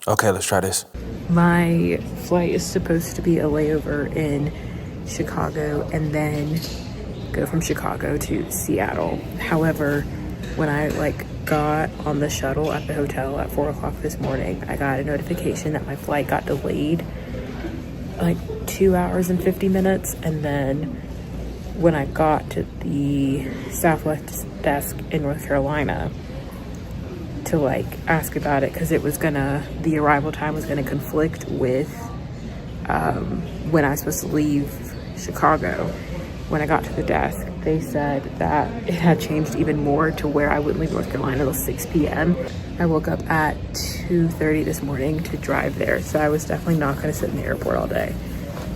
Okay, let's try this. My flight is supposed to be a layover in Chicago and then go from Chicago to Seattle. However, when I got on the shuttle at the hotel at 4 o'clock this morning, I got a notification that my flight got delayed like 2 hours and 50 minutes. And then when I got to the Southwest desk in North Carolina to ask about it, because the arrival time was gonna conflict with when I was supposed to leave Chicago. When I got to the desk, they said that it had changed even more to where I wouldn't leave North Carolina until 6 p.m. I woke up at 2:30 this morning to drive there, so I was definitely not going to sit in the airport all day.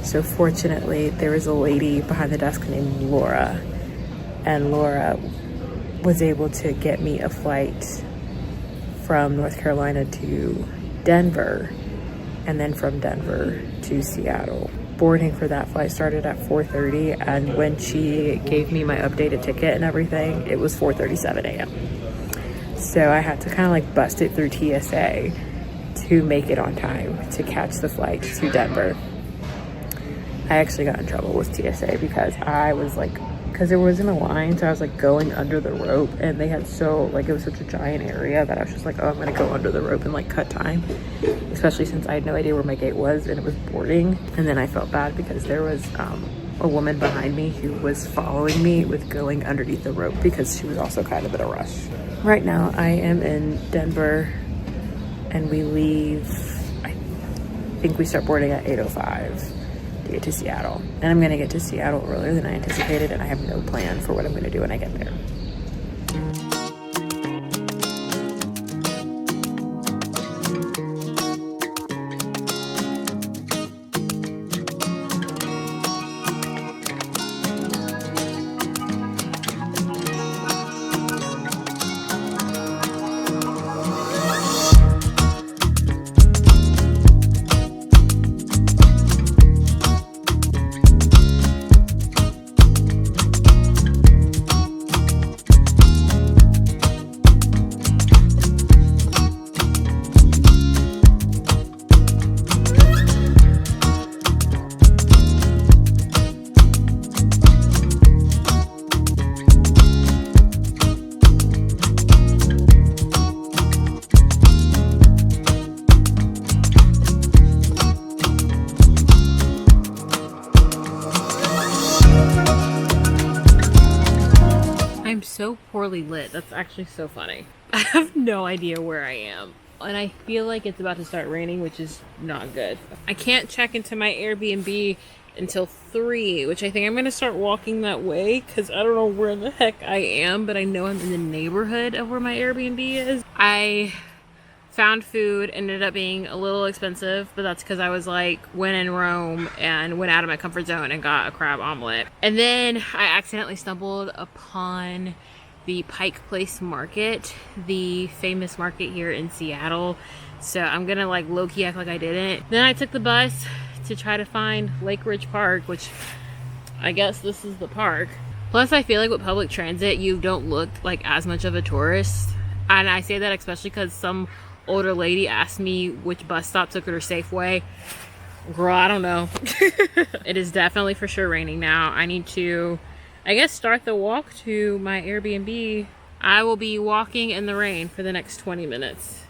So fortunately, there was a lady behind the desk named Laura, and Laura was able to get me a flight from North Carolina to Denver, and then from Denver to Seattle. Boarding for that flight started at 4:30, and when she gave me my updated ticket and everything, it was 4:37 a.m. So I had to kind of bust it through TSA to make it on time to catch the flight to Denver. I actually got in trouble with TSA because because there wasn't a line, so I was going under the rope, and they had it was such a giant area that I was just oh, I'm gonna go under the rope and cut time, especially since I had no idea where my gate was and it was boarding. And then I felt bad because there was a woman behind me who was following me with going underneath the rope because she was also kind of in a rush. Right now I am in Denver, and we leave, I think we start boarding at 8:05 to get to Seattle. And I'm gonna get to Seattle earlier than I anticipated, and I have no plan for what I'm gonna do when I get there. I'm so poorly lit. That's actually so funny. I have no idea where I am. And I feel like it's about to start raining, which is not good. I can't check into my Airbnb until 3, which I think I'm going to start walking that way because I don't know where the heck I am, but I know I'm in the neighborhood of where my Airbnb is. I found food, ended up being a little expensive, but that's because I was when in Rome and went out of my comfort zone and got a crab omelet. And then I accidentally stumbled upon the Pike Place Market, the famous market here in Seattle. So I'm gonna low-key act like I didn't. Then I took the bus to try to find Lake Ridge Park, which I guess this is the park. Plus I feel like with public transit, you don't look like as much of a tourist. And I say that especially because some older lady asked me which bus stop took her to Safeway. Girl, I don't know. It is definitely for sure raining now. I need to, I guess, start the walk to my Airbnb. I will be walking in the rain for the next 20 minutes.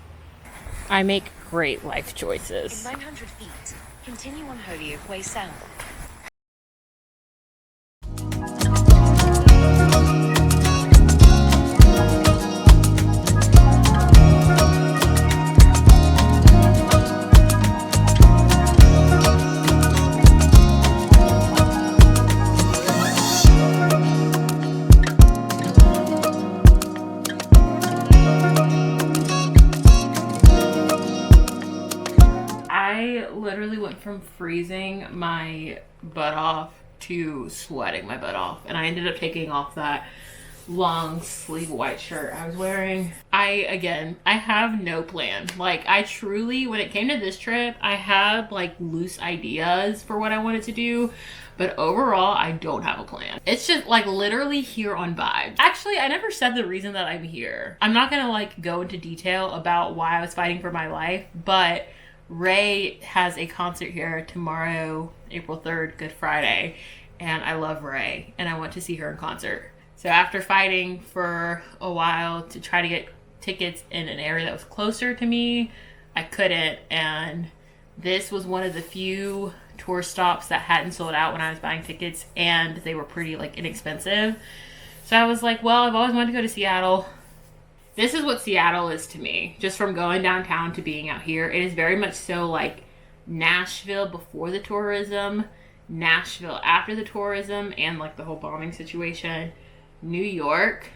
I make great life choices. In 900 feet, continue on Holyoke Way south. I literally went from freezing my butt off to sweating my butt off, and I ended up taking off that long sleeve white shirt I was wearing. I have no plan. Like, I truly, when it came to this trip, I had like loose ideas for what I wanted to do, but overall I don't have a plan. It's just like literally here on vibes. Actually, I never said the reason that I'm here. I'm not gonna like go into detail about why I was fighting for my life, but RAYE has a concert here tomorrow, April 3rd, Good Friday, and I love RAYE and I want to see her in concert. So after fighting for a while to try to get tickets in an area that was closer to me, I couldn't, and this was one of the few tour stops that hadn't sold out when I was buying tickets, and they were pretty like inexpensive. So I was like, well, I've always wanted to go to Seattle. This is what Seattle is to me, just from going downtown to being out here. It is very much so like Nashville before the tourism, Nashville after the tourism, and like the whole bombing situation. New York,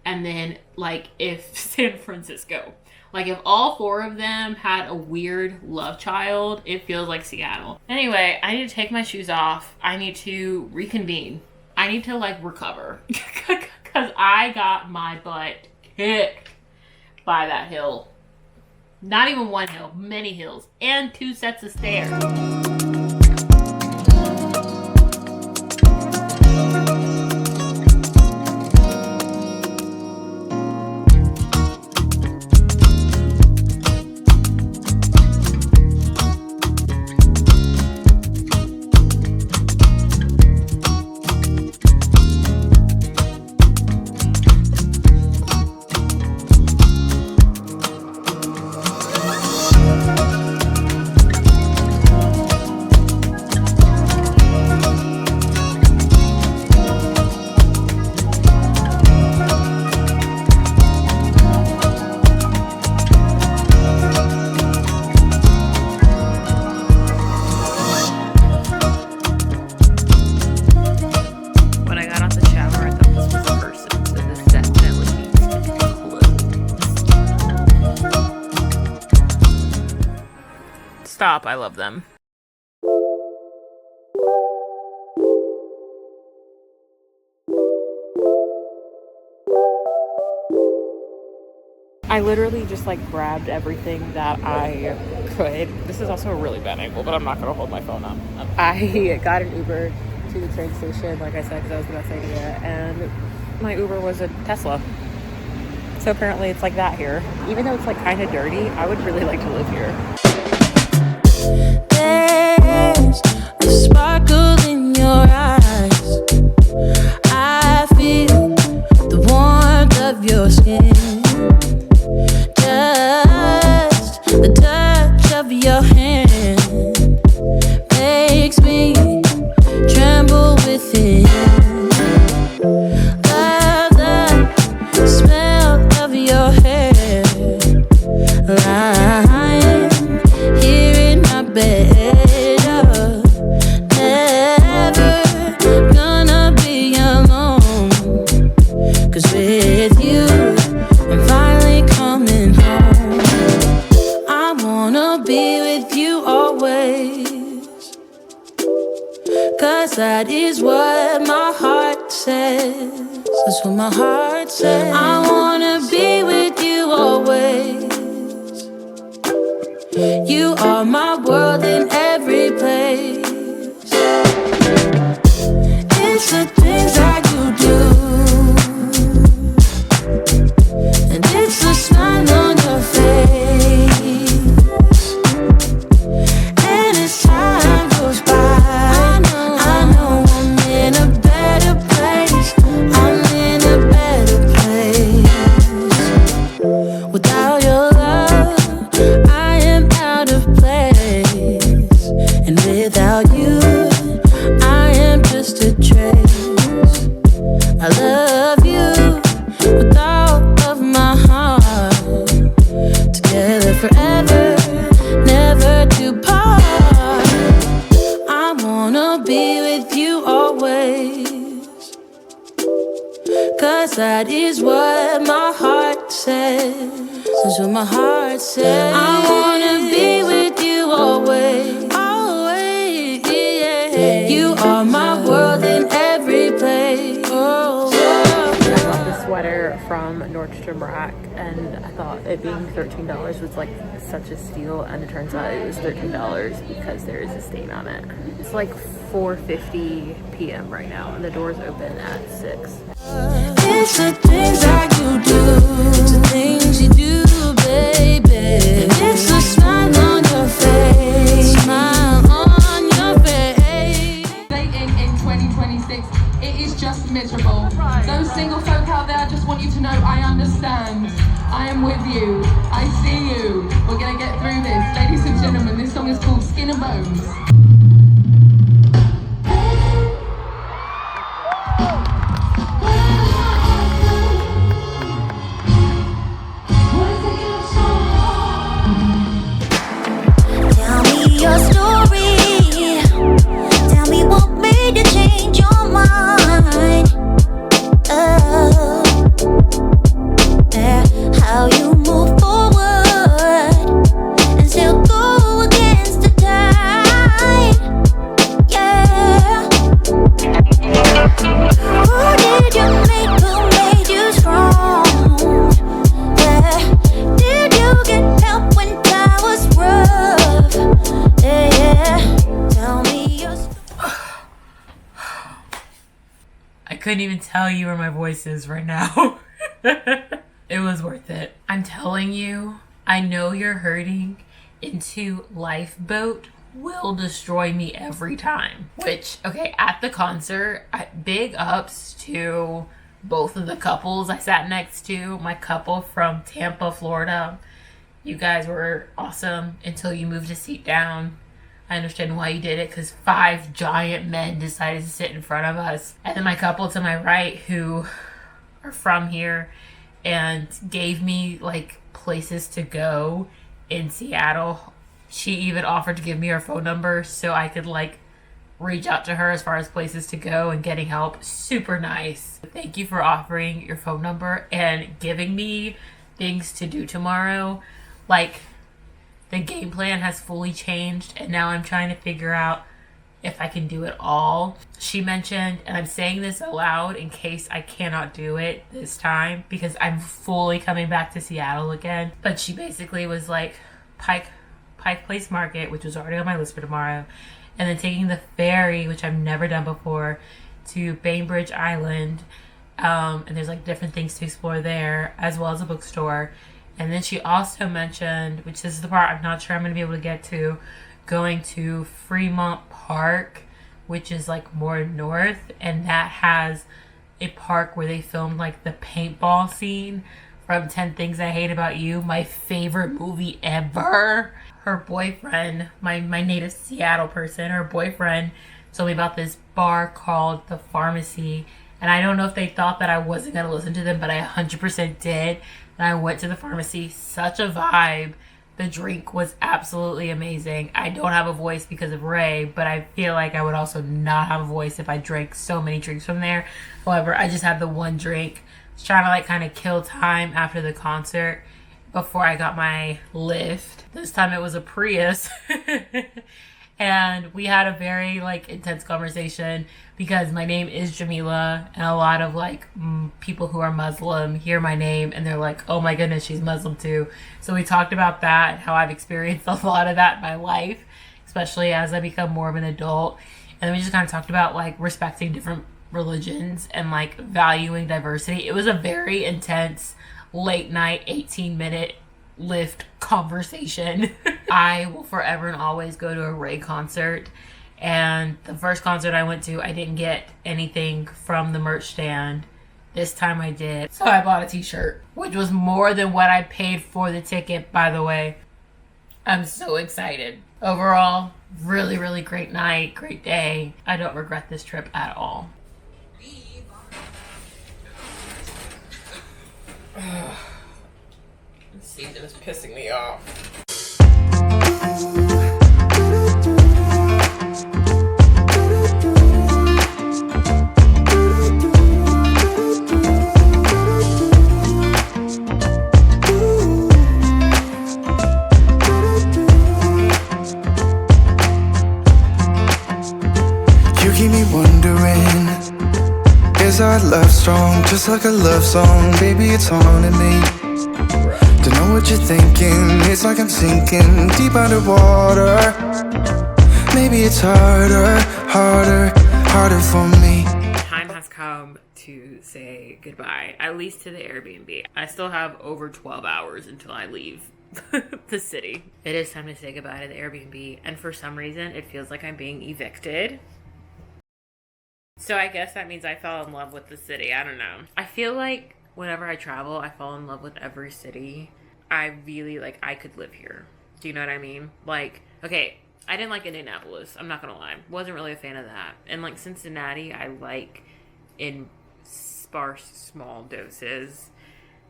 and then like if San Francisco. Like if all four of them had a weird love child, it feels like Seattle. Anyway, I need to take my shoes off. I need to reconvene. I need to like recover because I got my butt kicked by that hill. Not even one hill, many hills, and 2 sets of stairs. Stop, I love them. I literally just like grabbed everything that I could. This is also a really bad angle, but I'm not gonna hold my phone up. I got an Uber to the train station, like I said, because that was the best idea, and my Uber was a Tesla. So apparently it's like that here. Even though it's like kind of dirty, I would really like to live here. There's a sparkle in your eyes. I feel the warmth of your skin. Just the touch of your hand makes me tremble within. Love the smell of your hair. Lying here in my bed. Never gonna be alone. 'Cause with you, I'm finally coming home. I wanna be with you always. 'Cause that is what my heart says. That's what my heart says. I wanna be with you always. You are my world in every place. It's the things that you do, and it's the smile on your face. And as time goes by, I know I'm in a better place. I'm in a better place. Without your love, I am out of place. And without you, I am just a trace. I love you with all of my heart. Together forever, never to part. I wanna be with you always. 'Cause that is what my heart says. That's what my heart says. I wanna be with you always. Always, yeah. You are my world in every place. Oh, yeah. sweater from Nordstrom Rack, and I thought it being $13 was like such a steal, and it turns out it was $13 because there is a stain on it. It's like 4:50 p.m. right now, and the doors open at 6. It's the things that you do, it's the things you do, baby. It's the smile on your face, smile on your face. In 2026, it is just miserable. Those single folk out there, I just want you to know I understand. I am with you. I see you. We're gonna get through this. Ladies and gentlemen, this song is called Skin and Bones. Tell me your story. Tell me what made you change your mind. Oh, yeah. How you move forward and still go against the tide. Yeah. Who did you make? Who made you strong? Yeah. Did you get help when time was rough? Yeah. Tell me your story. I couldn't even tell you where my voice is right now. It was worth it. I'm telling you, I know you're hurting. Into Lifeboat will destroy me every time. Which, okay, at the concert, big ups to both of the couples I sat next to. My couple from Tampa, Florida. You guys were awesome until you moved a seat down. I understand why you did it, because 5 giant men decided to sit in front of us. And then my couple to my right, who are from here and gave me like places to go in Seattle. She even offered to give me her phone number so I could like reach out to her as far as places to go and getting help. Super nice. Thank you for offering your phone number and giving me things to do tomorrow. Like, the game plan has fully changed, and now I'm trying to figure out if I can do it all. She mentioned, and I'm saying this aloud in case I cannot do it this time because I'm fully coming back to Seattle again. But she basically was like, Pike Place Market, which was already on my list for tomorrow, and then taking the ferry, which I've never done before, to Bainbridge Island. And there's like different things to explore there, as well as a bookstore. And then she also mentioned, which is the part I'm not sure I'm going to be able to get to, going to Fremont Park, which is like more north, and that has a park where they filmed like the paintball scene from 10 Things I Hate About You, my favorite movie ever. Her boyfriend, my native Seattle person, her boyfriend told me about this bar called The Pharmacy, and I don't know if they thought that I wasn't going to listen to them, but I 100% did. And I went to The Pharmacy. Such a vibe. The drink was absolutely amazing. I don't have a voice because of RAYE, but I feel like I would also not have a voice if I drank so many drinks from there. However, I just had the one drink. I was trying to like kind of kill time after the concert before I got my lift. This time it was a Prius. And we had a very like intense conversation because my name is Jamilah, and a lot of like people who are Muslim hear my name and they're like, oh my goodness, she's Muslim too. So we talked about that and how I've experienced a lot of that in my life, especially as I become more of an adult. And then we just kind of talked about like respecting different religions and like valuing diversity. It was a very intense late night 18-minute lift conversation. I will forever and always go to a RAYE concert, and the first concert I went to, I didn't get anything from the merch stand. This time I did, so I bought a t-shirt, which was more than what I paid for the ticket, by the way. I'm so excited. Overall, really, really great night, great day. I don't regret this trip at all. This season is pissing me off. You keep me wondering, is our love story strong, just like a love song. Baby, it's haunting me. Don't know what you're thinking. It's like I'm sinking deep underwater. Maybe it's harder for me. Time has come to say goodbye, at least to the Airbnb. I still have over 12 hours until I leave the city. It is time to say goodbye to the Airbnb, and for some reason it feels like I'm being evicted. So I guess that means I fell in love with the city. I don't know. I feel like whenever I travel, I fall in love with every city. I really, like, I could live here. Do you know what I mean? Like, okay, I didn't like Indianapolis. I'm not gonna lie. Wasn't really a fan of that. And, like, Cincinnati, I like in sparse, small doses,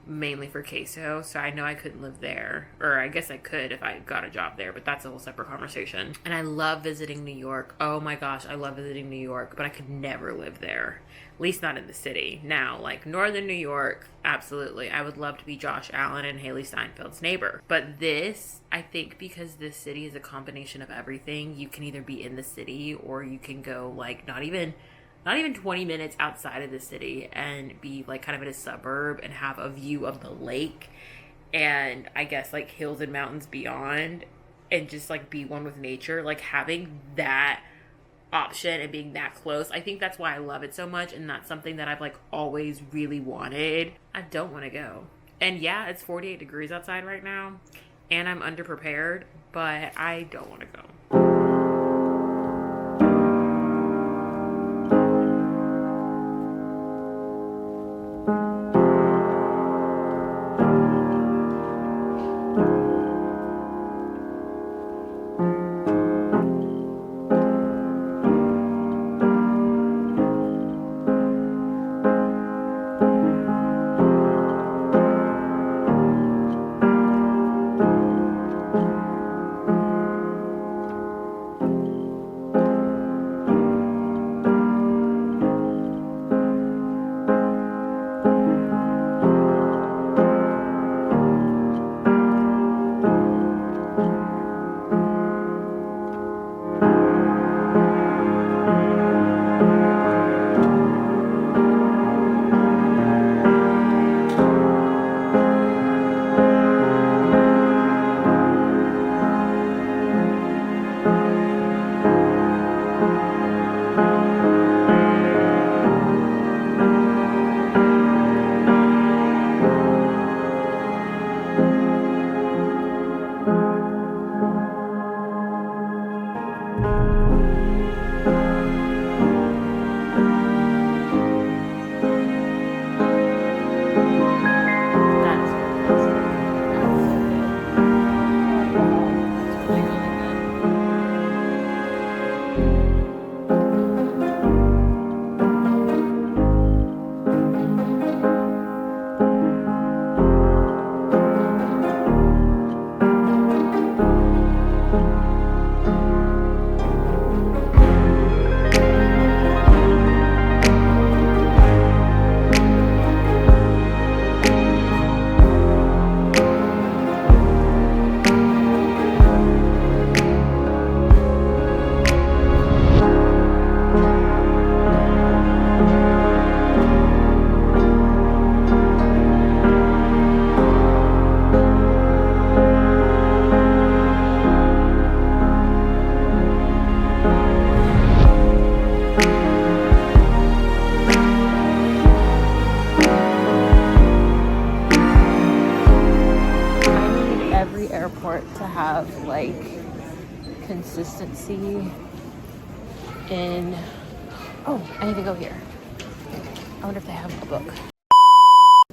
mainly for queso. So I know I couldn't live there. Or I guess I could if I got a job there, but that's a whole separate conversation. And I love visiting New York. Oh my gosh, I love visiting New York, but I could never live there. At least not in the city. Now, like, Northern New York, absolutely. I would love to be Josh Allen and Haley Steinfeld's neighbor. But this, I think because this city is a combination of everything, you can either be in the city or you can go, like, not even 20 minutes outside of the city and be, like, kind of in a suburb and have a view of the lake and I guess, like, hills and mountains beyond and just, like, be one with nature. Like, having that option and being that close, I think that's why I love it so much, and that's something that I've, like, always really wanted. I don't want to go. And yeah, it's 48 degrees outside right now and I'm underprepared, but I don't want to go. To have, like, consistency in... Oh, I need to go here. I wonder if they have a book.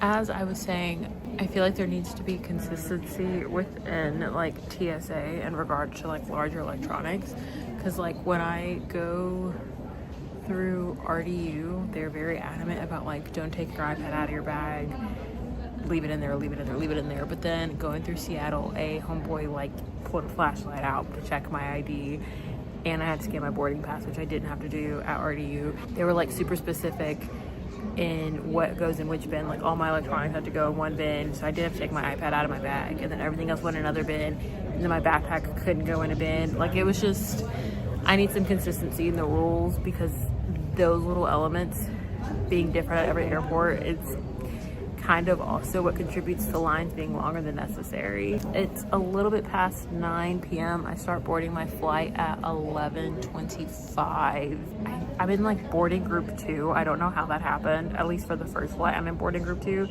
As I was saying, I feel like there needs to be consistency within, like, TSA in regard to, like, larger electronics, because, like, when I go through RDU, they're very adamant about, like, don't take your iPad out of your bag, leave it in there, leave it in there, leave it in there. But then going through Seattle, a homeboy, like, pulled a flashlight out to check my ID, and I had to scan my boarding pass, which I didn't have to do at RDU. They were, like, super specific in what goes in which bin. Like, all my electronics had to go in one bin, so I did have to take my iPad out of my bag, and then everything else went in another bin, and then my backpack couldn't go in a bin. Like, it was just, I need some consistency in the rules, because those little elements being different at every airport, it's kind of also what contributes to lines being longer than necessary. It's a little bit past 9 p.m. I start boarding my flight at 11:25. I'm in like boarding group 2. I don't know how that happened. At least for the first flight, I'm in boarding group 2.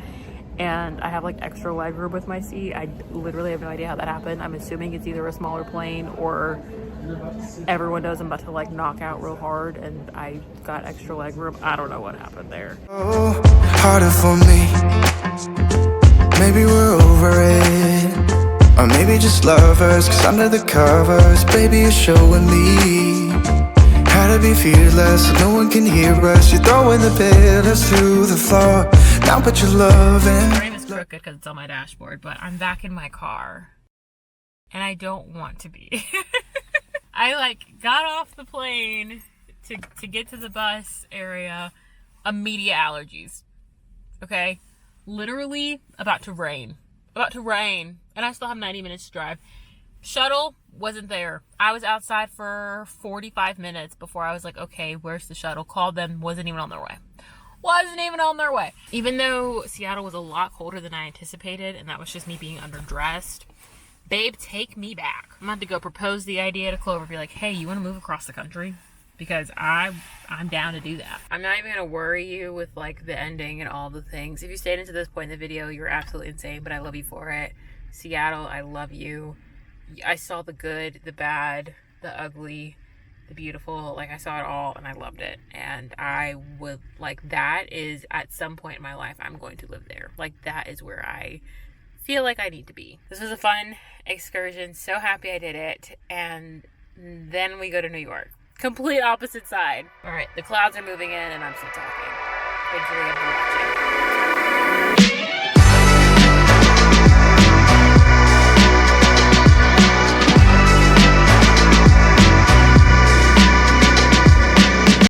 And I have like extra leg room with my seat. I literally have no idea how that happened. I'm assuming it's either a smaller plane or everyone knows I'm about to like knock out real hard and I got extra leg room. I don't know what happened there. Oh, harder for me. Maybe we're over it. Or maybe just lovers, cause under the covers, baby, you're showing me how to be fearless so no one can hear us. You're throwing the pillars to the floor. Now put your love in. My frame is crooked because it's on my dashboard, but I'm back in my car. And I don't want to be. I like got off the plane to get to the bus area. Immediate allergies. Okay? Literally about to rain. And I still have 90 minutes to drive. Shuttle wasn't there. I was outside for 45 minutes before I was like, okay, where's the shuttle? Called them, wasn't even on their way. Even though Seattle was a lot colder than I anticipated, and that was just me being underdressed, babe, take me back. I'm about to go propose the idea to Clover, be like, hey, you want to move across the country? Because I'm down to do that. I'm not even gonna worry you with like the ending and all the things. If you stayed into this point in the video, you're absolutely insane, but I love you for it. Seattle, I love you. I saw the good, the bad, the ugly, the beautiful. Like, I saw it all and I loved it. And I would, like, that is at some point in my life, I'm going to live there. Like, that is where I feel like I need to be. This was a fun excursion. So happy I did it. And then we go to New York. Complete opposite side. All right, the clouds are moving in and I'm still talking. Thanks again for watching.